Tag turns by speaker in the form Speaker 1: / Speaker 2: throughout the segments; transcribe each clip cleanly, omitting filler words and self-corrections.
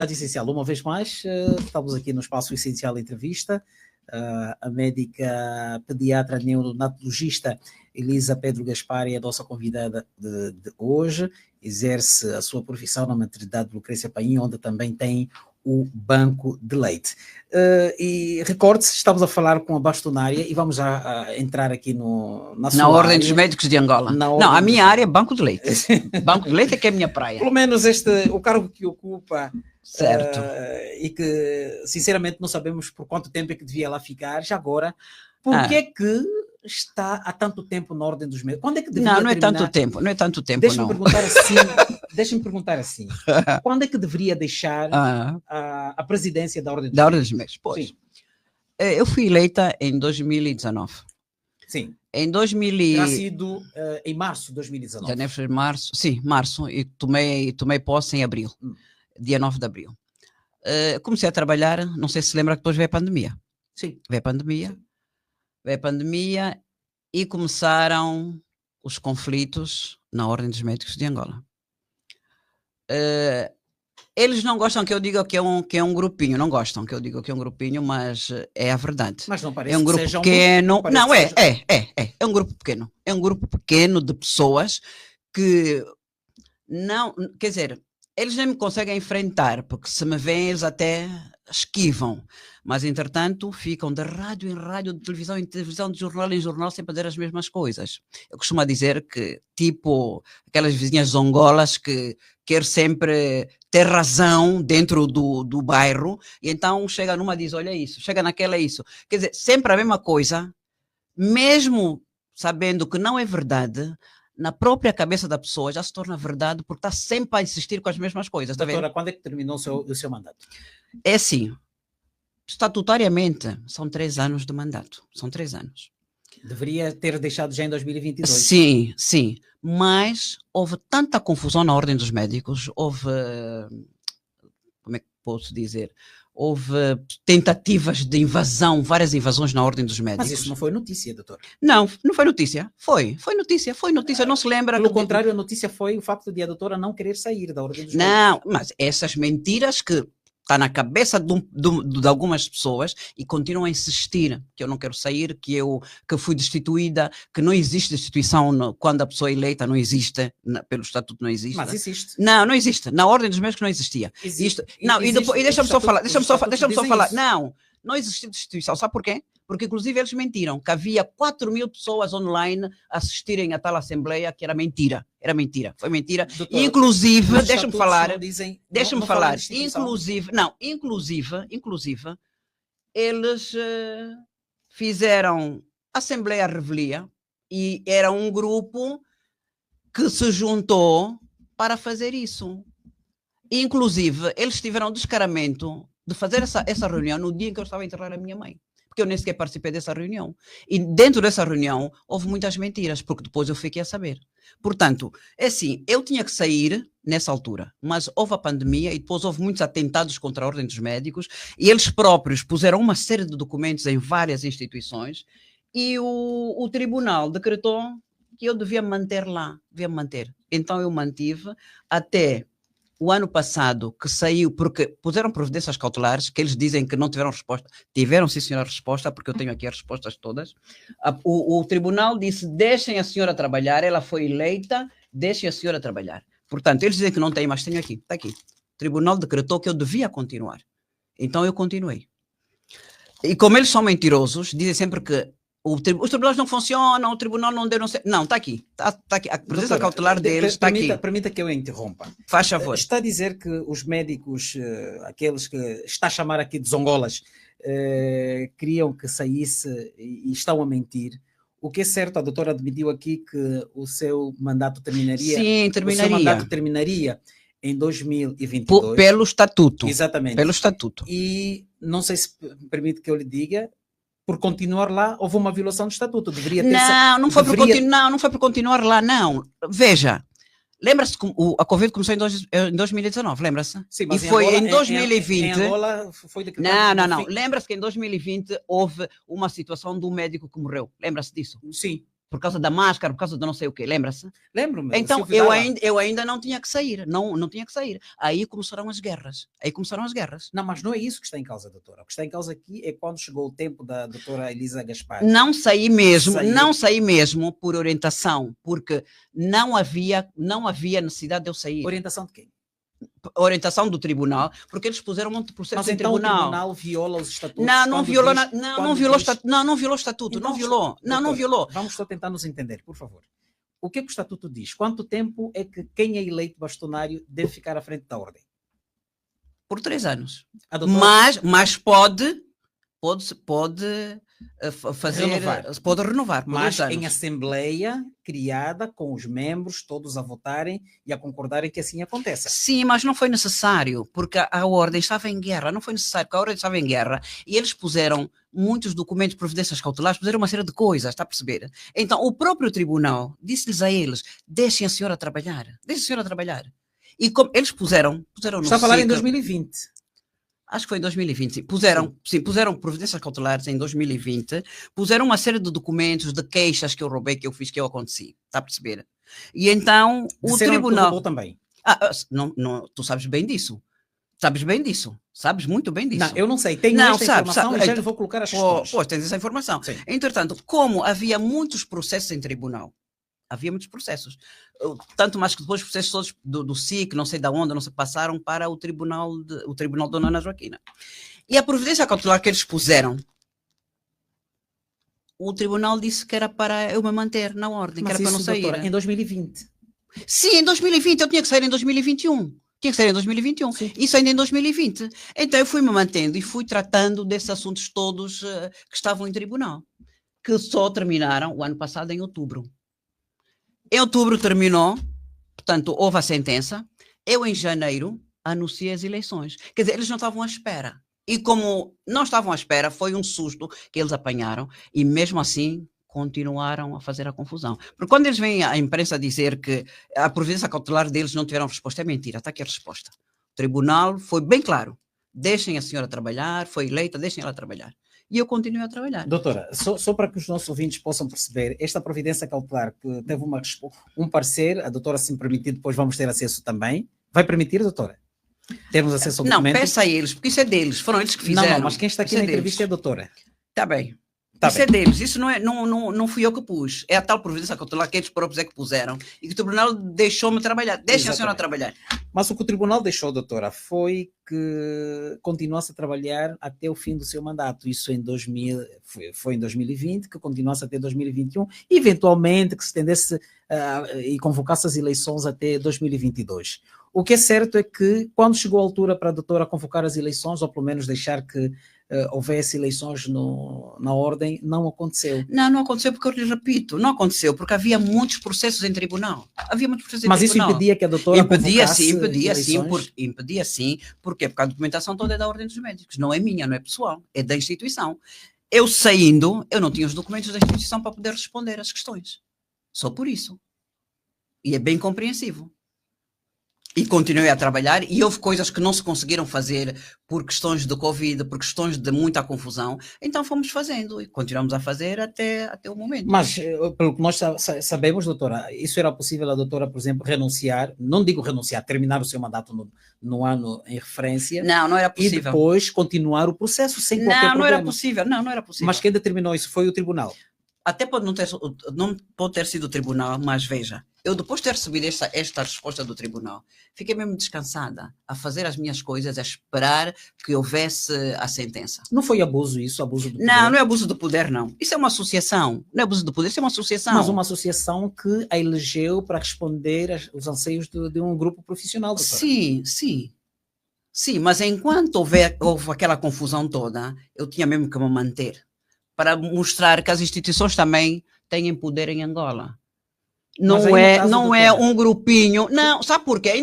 Speaker 1: Rádio Essencial, uma vez mais, estamos aqui no Espaço Essencial Entrevista. A médica pediatra neonatologista Elisa Pedro Gaspar é a nossa convidada de hoje. Exerce a sua profissão na maternidade Lucrécia Paim, onde também tem o banco de leite. E recorde-se, estamos a falar com a bastonária e vamos já entrar aqui na
Speaker 2: Ordem
Speaker 1: área.
Speaker 2: dos Médicos de Angola. Não, a minha área é banco de leite. Banco de leite é que é a minha praia.
Speaker 1: Pelo menos o cargo que ocupa.
Speaker 2: Certo.
Speaker 1: E que, sinceramente, não sabemos por quanto tempo é que devia lá ficar. Já agora, por que é que está há tanto tempo na Ordem dos Médicos? Quando é que deveria
Speaker 2: não é
Speaker 1: terminar?
Speaker 2: tanto tempo, não é tanto tempo,
Speaker 1: Deixa-me
Speaker 2: não.
Speaker 1: Deixa-me perguntar assim. Quando é que deveria deixar a presidência da Ordem dos
Speaker 2: Médicos? Pois. Sim. Eu fui eleita em 2019.
Speaker 1: Sim.
Speaker 2: Em 2000
Speaker 1: Terá sido em março de 2019.
Speaker 2: Janeiro, fevereiro, março. Sim, março. E tomei posse em abril. Dia 9 de abril. Comecei a trabalhar, não sei se lembra que depois veio a pandemia.
Speaker 1: Sim.
Speaker 2: Veio a pandemia e começaram os conflitos na Ordem dos Médicos de Angola. Eles não gostam que eu diga que é um grupinho, não gostam que eu diga que é um grupinho, mas é a verdade.
Speaker 1: Mas não parece
Speaker 2: um grupo
Speaker 1: que seja
Speaker 2: pequeno.
Speaker 1: Não,
Speaker 2: é um grupo pequeno. É um grupo pequeno de pessoas que não, quer dizer, eles nem me conseguem enfrentar, porque se me veem eles até esquivam, mas entretanto ficam de rádio em rádio, de televisão em televisão, de jornal em jornal, sempre a dizer as mesmas coisas. Eu costumo dizer que, tipo, aquelas vizinhas zongolas que quer sempre ter razão dentro do bairro, e então chega numa e diz, olha isso, chega naquela isso. Quer dizer, sempre a mesma coisa, mesmo sabendo que não é verdade, na própria cabeça da pessoa já se torna verdade, porque está sempre a insistir com as mesmas coisas.
Speaker 1: Doutora, quando é que terminou o seu mandato?
Speaker 2: É assim, estatutariamente, são 3 anos de mandato. São 3 anos.
Speaker 1: Deveria ter deixado já em 2022.
Speaker 2: Sim. Mas houve tanta confusão na Ordem dos Médicos, houve, como é que posso dizer? Houve tentativas de invasão, várias invasões na Ordem dos Médicos.
Speaker 1: Mas isso não foi notícia, doutor?
Speaker 2: Não foi notícia. Foi notícia, não se lembra.
Speaker 1: Pelo contrário, a notícia foi o facto de a doutora não querer sair da Ordem dos Médicos.
Speaker 2: Não, mas essas mentiras que está na cabeça de algumas pessoas e continuam a insistir que eu não quero sair, que fui destituída, que não existe destituição quando a pessoa é eleita, não existe, pelo estatuto não existe.
Speaker 1: Mas existe.
Speaker 2: Não existe. Na Ordem dos Médicos não existia.
Speaker 1: Existe.
Speaker 2: E deixa-me só falar. Não existe destituição. Sabe por quê? Porque, inclusive, eles mentiram, que havia 4.000 pessoas online assistirem a tal assembleia, que era mentira. Era mentira. Foi mentira.
Speaker 1: Doutor,
Speaker 2: inclusive, deixa-me falar, inclusive, eles fizeram Assembleia Revelia e era um grupo que se juntou para fazer isso. Inclusive, eles tiveram o descaramento de fazer essa reunião no dia em que eu estava a enterrar a minha mãe. Porque eu nem sequer participei dessa reunião. E dentro dessa reunião houve muitas mentiras, porque depois eu fiquei a saber. Portanto, é assim, eu tinha que sair nessa altura, mas houve a pandemia e depois houve muitos atentados contra a Ordem dos Médicos e eles próprios puseram uma série de documentos em várias instituições e o tribunal decretou que eu devia manter lá, Então eu mantive até o ano passado, que saiu, porque puseram providências cautelares, que eles dizem que não tiveram resposta. Tiveram, sim, senhora, resposta, porque eu tenho aqui as respostas todas. O tribunal disse, deixem a senhora trabalhar, ela foi eleita, deixem a senhora trabalhar. Portanto, eles dizem que não tem, mas tenho aqui, está aqui. O tribunal decretou que eu devia continuar. Então, eu continuei. E como eles são mentirosos, dizem sempre que os tribunais não funcionam, o tribunal não deu, não sei. Não, está aqui. Está aqui. A presença cautelar deles está aqui.
Speaker 1: Permita que eu interrompa.
Speaker 2: Faz favor.
Speaker 1: Está a dizer que os médicos, aqueles que está a chamar aqui de zongolas, queriam que saísse e estão a mentir. O que é certo, a doutora admitiu aqui que o seu mandato terminaria.
Speaker 2: Sim, terminaria.
Speaker 1: O seu mandato terminaria em 2022.
Speaker 2: Pelo estatuto.
Speaker 1: Exatamente.
Speaker 2: Pelo estatuto.
Speaker 1: E não sei se permite que eu lhe diga, por continuar lá, houve uma violação do estatuto. Deveria ter...
Speaker 2: Não foi por continuar lá, não. Veja, lembra-se que a Covid começou em 2019, lembra-se?
Speaker 1: Sim, mas
Speaker 2: e foi em 2020...
Speaker 1: Em Angola foi decretado...
Speaker 2: Não. Lembra-se que em 2020 houve uma situação de um médico que morreu. Lembra-se disso?
Speaker 1: Sim.
Speaker 2: por causa da máscara, por causa de não sei o quê, lembra-se?
Speaker 1: Lembro-me.
Speaker 2: Então, eu ainda não tinha que sair, não tinha que sair. Aí começaram as guerras.
Speaker 1: Não, mas não é isso que está em causa, doutora. O que está em causa aqui é quando chegou o tempo da doutora Elisa Gaspar.
Speaker 2: Não saí mesmo por orientação, porque não havia necessidade de eu sair.
Speaker 1: Orientação de quem?
Speaker 2: Orientação do tribunal, porque eles puseram um monte de processo
Speaker 1: mas
Speaker 2: em
Speaker 1: então
Speaker 2: tribunal.
Speaker 1: O tribunal viola os estatutos?
Speaker 2: Não violou o estatuto.
Speaker 1: Então,
Speaker 2: não violou.
Speaker 1: Vamos só tentar nos entender, por favor. O que é que o estatuto diz? Quanto tempo é que quem é eleito bastonário deve ficar à frente da ordem?
Speaker 2: Por 3 anos.
Speaker 1: Doutora...
Speaker 2: Mas pode fazer, pode renovar por
Speaker 1: mas
Speaker 2: 2 anos.
Speaker 1: Em assembleia criada com os membros todos a votarem e a concordarem que assim aconteça.
Speaker 2: Sim, mas não foi necessário, porque a ordem estava em guerra, não foi necessário, porque a ordem estava em guerra e eles puseram muitos documentos, providências cautelares, puseram uma série de coisas, está a perceber? Então, o próprio tribunal disse-lhes a eles, deixem a senhora trabalhar. E como eles puseram no
Speaker 1: está a falar em 2020.
Speaker 2: Acho que foi em 2020. Puseram providências cautelares em 2020, puseram uma série de documentos, de queixas que eu roubei, que eu fiz, que eu aconteci. Está a perceber? E então o tribunal.
Speaker 1: Tu também.
Speaker 2: Tu sabes bem disso. Sabes muito bem disso.
Speaker 1: Não, eu não sei. Tenho esta informação e já lhe vou colocar as questões.
Speaker 2: Pois, tens essa informação.
Speaker 1: Sim.
Speaker 2: Entretanto, como havia muitos processos em tribunal, tanto mais que depois os processos todos do SIC, não sei de onde, não se passaram para o tribunal Dona Ana Joaquina. E a providência cautelar que eles puseram, o tribunal disse que era para eu me manter na ordem,
Speaker 1: mas
Speaker 2: que era para não sair.
Speaker 1: Doutora, em 2020.
Speaker 2: Sim, em 2020, eu tinha que sair em 2021. Sim. Isso ainda em 2020. Então eu fui me mantendo e fui tratando desses assuntos todos que estavam em tribunal, que só terminaram o ano passado em outubro. Em outubro terminou, portanto, houve a sentença. Eu, em janeiro, anunciei as eleições. Quer dizer, eles não estavam à espera. E como não estavam à espera, foi um susto que eles apanharam e, mesmo assim, continuaram a fazer a confusão. Porque quando eles vêm à imprensa dizer que a providência cautelar deles não tiveram resposta, é mentira. Está aqui a resposta. O tribunal foi bem claro. Deixem a senhora trabalhar, foi eleita, deixem ela trabalhar. E eu continuo a trabalhar.
Speaker 1: Doutora, só para que os nossos ouvintes possam perceber, esta providência cautelar que teve um parecer, a doutora, se me permitir, depois vamos ter acesso também. Vai permitir, doutora? Termos acesso ao documento?
Speaker 2: Não, peça a eles, porque isso é deles, foram eles que fizeram.
Speaker 1: Não, mas quem está aqui na entrevista é a doutora.
Speaker 2: Está bem. Isso é deles, isso não fui eu que pus. É a tal providência cautelar que eles próprios é que puseram e que o tribunal deixou-me trabalhar. Deixa a senhora trabalhar.
Speaker 1: Mas o que o tribunal deixou, doutora, foi que continuasse a trabalhar até o fim do seu mandato. Isso foi em 2020, que continuasse até 2021, e eventualmente que se tendesse e convocasse as eleições até 2022. O que é certo é que, quando chegou a altura para a doutora convocar as eleições, ou pelo menos deixar que houvesse eleições na ordem, não aconteceu.
Speaker 2: Não aconteceu porque, eu lhe repito, não aconteceu porque havia muitos processos em tribunal.
Speaker 1: Mas isso impedia que a doutora
Speaker 2: impedia sim. Porquê? Porque a documentação toda é da Ordem dos Médicos, não é minha, não é pessoal, é da instituição. Eu saindo, eu não tinha os documentos da instituição para poder responder às questões. Só por isso. E é bem compreensível. E continuei a trabalhar e houve coisas que não se conseguiram fazer por questões de Covid, por questões de muita confusão. Então fomos fazendo e continuamos a fazer até o momento.
Speaker 1: Mas, pelo que nós sabemos, doutora, isso era possível a doutora, por exemplo, renunciar, não digo renunciar, terminar o seu mandato no ano em referência.
Speaker 2: Não era possível.
Speaker 1: E depois continuar o processo sem qualquer problema.
Speaker 2: Não era possível, não era possível.
Speaker 1: Mas quem determinou isso foi o tribunal?
Speaker 2: Até pode não pode ter sido o tribunal, mas veja, eu depois de ter recebido esta resposta do tribunal, fiquei mesmo descansada a fazer as minhas coisas, a esperar que houvesse a sentença.
Speaker 1: Não foi abuso isso, abuso do poder?
Speaker 2: Não é abuso do poder, não. Isso é uma associação, não é abuso do poder, isso é uma associação.
Speaker 1: Mas uma associação que a elegeu para responder aos anseios de um grupo profissional, doutora.
Speaker 2: Sim, mas enquanto houve aquela confusão toda, eu tinha mesmo que me manter, para mostrar que as instituições também têm poder em Angola. Não é um grupinho. Não, sabe por quê?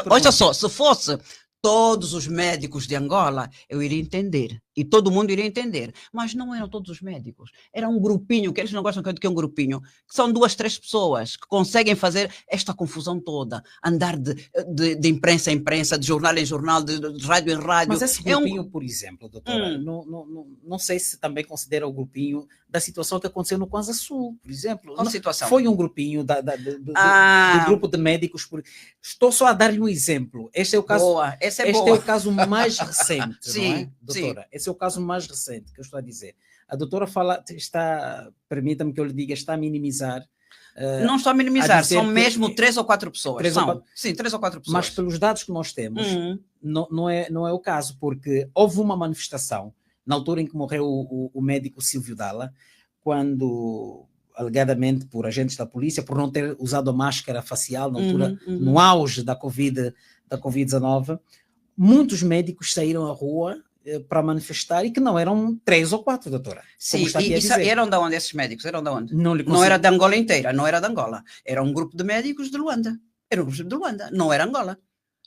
Speaker 2: Olha só, se fosse todos os médicos de Angola, eu iria entender. E todo mundo iria entender. Mas não eram todos os médicos. Era um grupinho, que eles não gostam que é um grupinho, que são 2, 3 pessoas que conseguem fazer esta confusão toda. Andar de imprensa em imprensa, de jornal em jornal, de rádio em rádio.
Speaker 1: Mas esse grupinho, por exemplo, doutora, não sei se também considera o grupinho da situação que aconteceu no Kwanza Sul, por exemplo.
Speaker 2: Qual situação?
Speaker 1: Foi um grupinho do grupo de médicos. Estou só a dar-lhe um exemplo. Este é o caso,
Speaker 2: boa. Esse é
Speaker 1: este
Speaker 2: boa.
Speaker 1: é o caso mais recente,
Speaker 2: sim,
Speaker 1: não é, doutora?
Speaker 2: Sim.
Speaker 1: Esse é o caso mais recente que eu estou a dizer. A doutora fala, permita-me que eu lhe diga, está a minimizar.
Speaker 2: Não estou a minimizar, são mesmo 3 ou 4 pessoas. Sim, 3 ou 4 pessoas.
Speaker 1: Mas pelos dados que nós temos, não é o caso, porque houve uma manifestação na altura em que morreu o médico Silvio Dalla, quando, alegadamente por agentes da polícia, por não ter usado a máscara facial na altura, no auge da Covid-19, muitos médicos saíram à rua para manifestar, e que não eram 3 ou 4, doutora.
Speaker 2: Sim, e eram de onde esses médicos? Eram de onde?
Speaker 1: Não
Speaker 2: era de Angola inteira, não era de Angola. Era um grupo de médicos de Luanda. Era um grupo de Luanda, não era Angola.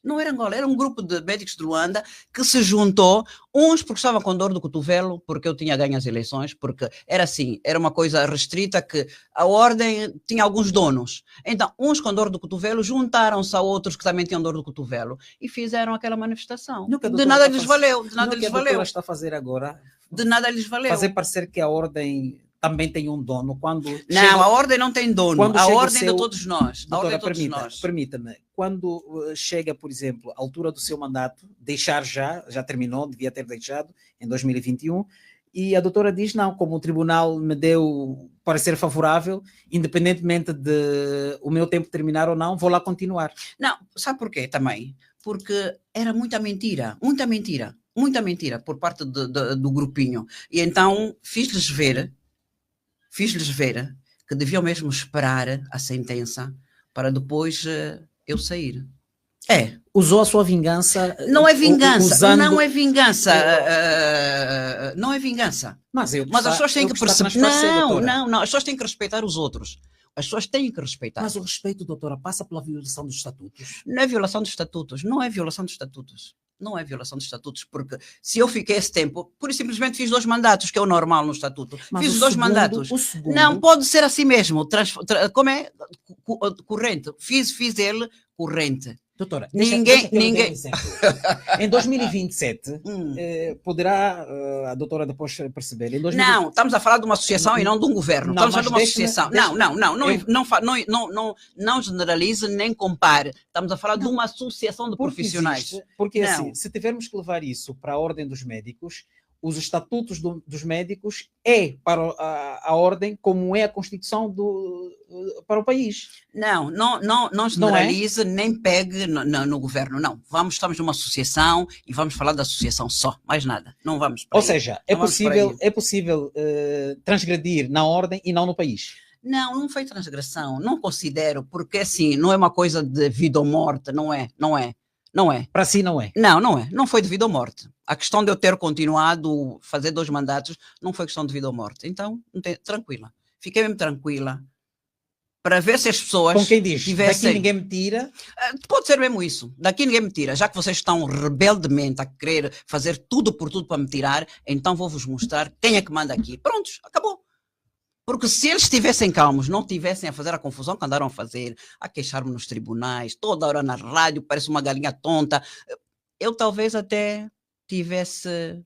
Speaker 2: Não era Angola, era um grupo de médicos de Luanda que se juntou, uns porque estavam com dor do cotovelo, porque eu tinha ganho as eleições, porque era assim, era uma coisa restrita que a ordem tinha alguns donos. Então, uns com dor do cotovelo juntaram-se a outros que também tinham dor do cotovelo e fizeram aquela manifestação. De nada lhes valeu, de nada lhes valeu. O que a doutora
Speaker 1: está a fazer agora?
Speaker 2: De nada lhes valeu.
Speaker 1: Fazer parecer que a ordem também tem um dono.
Speaker 2: A ordem não tem dono, a ordem de todos nós.
Speaker 1: Doutora, permita-me, quando chega, por exemplo, a altura do seu mandato, já terminou, devia ter deixado, em 2021, e a doutora diz, não, como o tribunal me deu parecer favorável, independentemente de o meu tempo terminar ou não, vou lá continuar.
Speaker 2: Não, sabe porquê também? Porque era muita mentira por parte do grupinho. E então fiz-lhes ver que deviam mesmo esperar a sentença para depois eu sair.
Speaker 1: Usou a sua vingança.
Speaker 2: Não é vingança, não é vingança. Não é vingança.
Speaker 1: Mas as
Speaker 2: pessoas têm que perceber. Não, as pessoas têm que respeitar os outros. As pessoas têm que respeitar.
Speaker 1: Mas o respeito, doutora, passa pela violação dos estatutos.
Speaker 2: Não é violação dos estatutos, não é violação dos estatutos. Não é violação dos estatutos, porque se eu fiquei esse tempo, pura e simplesmente fiz 2 mandatos, que é o normal no estatuto. Fiz 2 mandatos. Não, pode ser assim mesmo. Como é? Corrente. Fiz ele corrente.
Speaker 1: Doutora,
Speaker 2: ninguém.
Speaker 1: Em 2027, poderá a doutora depois perceber.
Speaker 2: Não, estamos a falar de uma associação e não de um governo. Estamos a falar de uma associação. Não generalize nem compare. Estamos a falar de uma associação de profissionais.
Speaker 1: Porque assim, se tivermos que levar isso para a ordem dos médicos, os estatutos dos médicos para a ordem como é a Constituição para o país.
Speaker 2: Não generalize, nem pegue no governo, não. Estamos numa associação e vamos falar da associação só, mais nada. Não vamos para
Speaker 1: aí. Ou seja, é possível transgredir na ordem e não no país?
Speaker 2: Não foi transgressão, não considero, porque assim, não é uma coisa de vida ou morte, não é.
Speaker 1: Para si não é?
Speaker 2: Não é. Não foi de vida ou morte. A questão de eu ter continuado a fazer 2 mandatos não foi questão de vida ou morte. Então, tranquila. Fiquei mesmo tranquila. Para ver se as pessoas...
Speaker 1: Com quem diz? Daqui ninguém me tira?
Speaker 2: Pode ser mesmo isso. Daqui ninguém me tira. Já que vocês estão rebeldemente a querer fazer tudo por tudo para me tirar, então vou-vos mostrar quem é que manda aqui. Prontos, acabou. Porque se eles estivessem calmos, não estivessem a fazer a confusão que andaram a fazer, a queixar-me nos tribunais, toda hora na rádio, parece uma galinha tonta, eu talvez até tivesse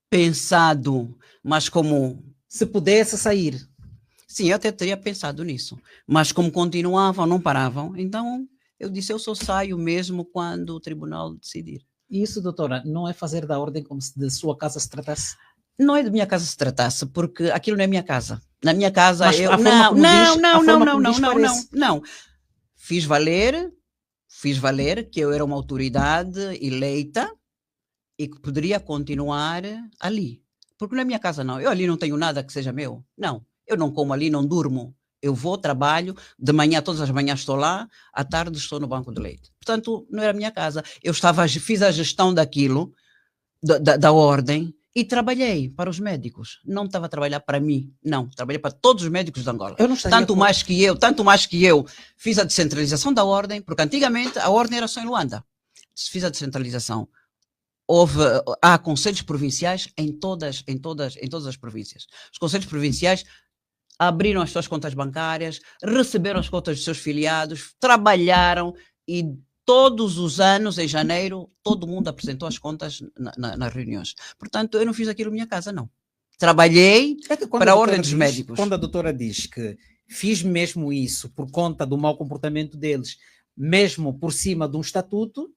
Speaker 2: pensado, mas como...
Speaker 1: Se pudesse sair.
Speaker 2: Sim, eu até teria pensado nisso. Mas como continuavam, não paravam, então eu disse, eu só saio mesmo quando o tribunal decidir.
Speaker 1: E isso, doutora, não é fazer da ordem como se de sua casa se tratasse?
Speaker 2: Não é de minha casa se tratasse, porque aquilo não é minha casa. Na minha casa
Speaker 1: mas
Speaker 2: eu... Não. Fiz valer que eu era uma autoridade eleita e que poderia continuar ali. Porque não é minha casa, não. Eu ali não tenho nada que seja meu. Não. Eu não como ali, não durmo. Eu vou, trabalho, de manhã, todas as manhãs estou lá, à tarde estou no banco de leite. Portanto, não era minha casa. Fiz a gestão daquilo, da ordem, e trabalhei para os médicos. Não estava a trabalhar para mim, não. Trabalhei para todos os médicos de Angola. Tanto mais que eu fiz a descentralização da ordem, porque antigamente a ordem era só em Luanda. Fiz a descentralização há conselhos provinciais em todas as províncias. Os conselhos provinciais abriram as suas contas bancárias, receberam as contas dos seus filiados, trabalharam e todos os anos, em janeiro, todo mundo apresentou as contas nas reuniões. Portanto, eu não fiz aquilo em minha casa, não. Trabalhei para a ordem dos médicos.
Speaker 1: Quando a doutora diz que fiz mesmo isso por conta do mau comportamento deles, mesmo por cima de um estatuto...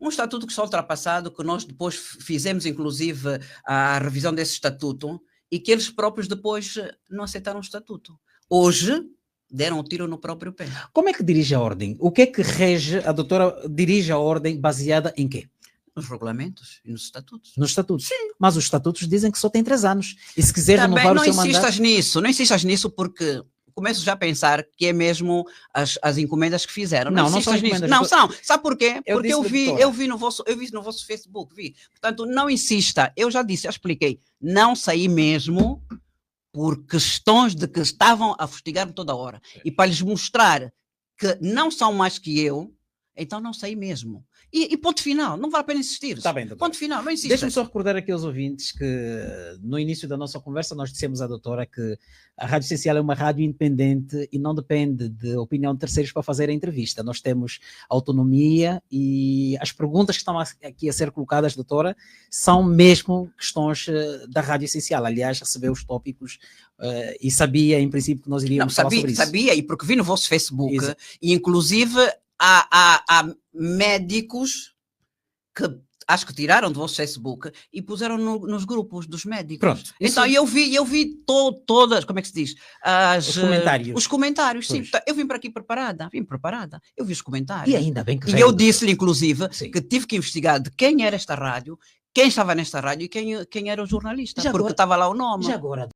Speaker 2: Um estatuto que está ultrapassado, que nós depois fizemos, inclusive, a revisão desse estatuto, e que eles próprios depois não aceitaram o estatuto. Hoje, deram um tiro no próprio pé.
Speaker 1: Como é que dirige a ordem? O que é que rege? A doutora dirige a ordem baseada em quê?
Speaker 2: Nos regulamentos e nos estatutos.
Speaker 1: Nos estatutos? Sim. Mas os estatutos dizem que só tem 3 anos. E se quiser renovar o seu mandato...
Speaker 2: Não insistas nisso, porque começo já a pensar que é mesmo as encomendas que fizeram.
Speaker 1: Não são encomendas.
Speaker 2: Não são. Sabe porquê? Porque eu vi no vosso Facebook, vi. Portanto, não insista. Eu já disse, já expliquei. Não saí mesmo por questões de que estavam a fustigar-me toda hora. E para lhes mostrar que não são mais que eu, então não saí mesmo. E ponto final, não vale a pena insistir.
Speaker 1: Está bem, doutor.
Speaker 2: Ponto final, não insistas.
Speaker 1: Deixa-me só recordar aqui aos ouvintes que no início da nossa conversa nós dissemos à doutora que a Rádio Essencial é uma rádio independente e não depende de opinião de terceiros para fazer a entrevista. Nós temos autonomia e as perguntas que estão aqui a ser colocadas, doutora, são mesmo questões da Rádio Essencial. Aliás, recebeu os tópicos e sabia, em princípio, que nós iríamos falar sobre isso.
Speaker 2: Sabia, e porque vi no vosso Facebook, e inclusive há médicos que acho que tiraram do vosso Facebook e puseram nos grupos dos médicos.
Speaker 1: Pronto.
Speaker 2: Então eu vi todas, como é que se diz? Os comentários, sim. Eu vim para aqui preparada. Eu vi os comentários.
Speaker 1: E ainda bem que
Speaker 2: E eu disse-lhe, inclusive, que tive que investigar de quem era esta rádio, quem estava nesta rádio e quem era o jornalista, porque estava lá o nome.
Speaker 1: Já agora,